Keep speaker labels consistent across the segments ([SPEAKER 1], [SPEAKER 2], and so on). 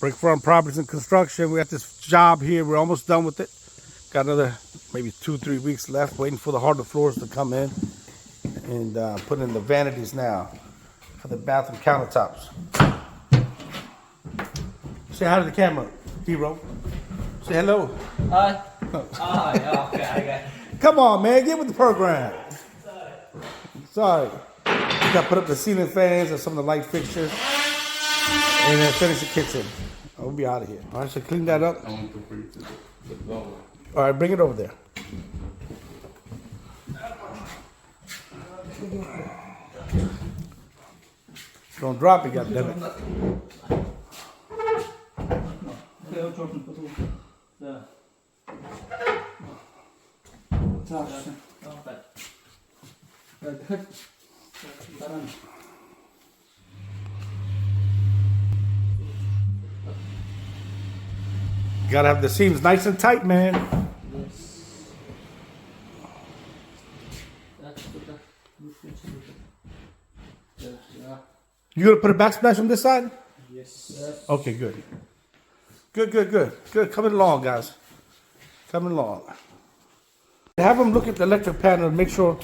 [SPEAKER 1] Brick Farm Properties and Construction. We got this job here. We're almost done with it. Got another maybe 2-3 weeks left, waiting for the hardwood floors to come in and put in the vanities now for the bathroom countertops. Say hi to the camera, hero. Say hello.
[SPEAKER 2] Hi. Hi. Okay, I got it.
[SPEAKER 1] Come on, man, get with the program. Sorry. We got to put up the ceiling fans and some of the light fixtures, and then finish the kitchen. We'll be out of here. All right, so clean that up. All right, bring it over there. Don't drop it, goddammit. Gotta have the seams nice and tight, man. You gonna put a backsplash on this side?
[SPEAKER 2] Yes.
[SPEAKER 1] Okay, good. Good. Coming along, guys. Coming along. Have them look at the electric panel and make sure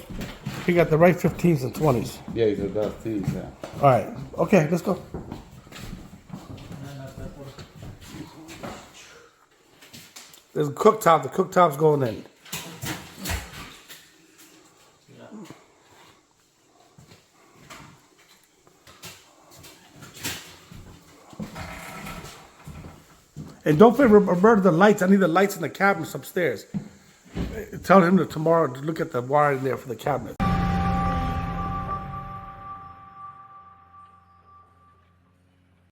[SPEAKER 1] he got the right 15s and 20s.
[SPEAKER 3] Yeah, he's about these now.
[SPEAKER 1] All right. Okay, let's go. There's a cooktop. The cooktop's going in. And don't forget, remember the lights. I need the lights in the cabinets upstairs. Tell him that tomorrow to look at the wiring there for the cabinet.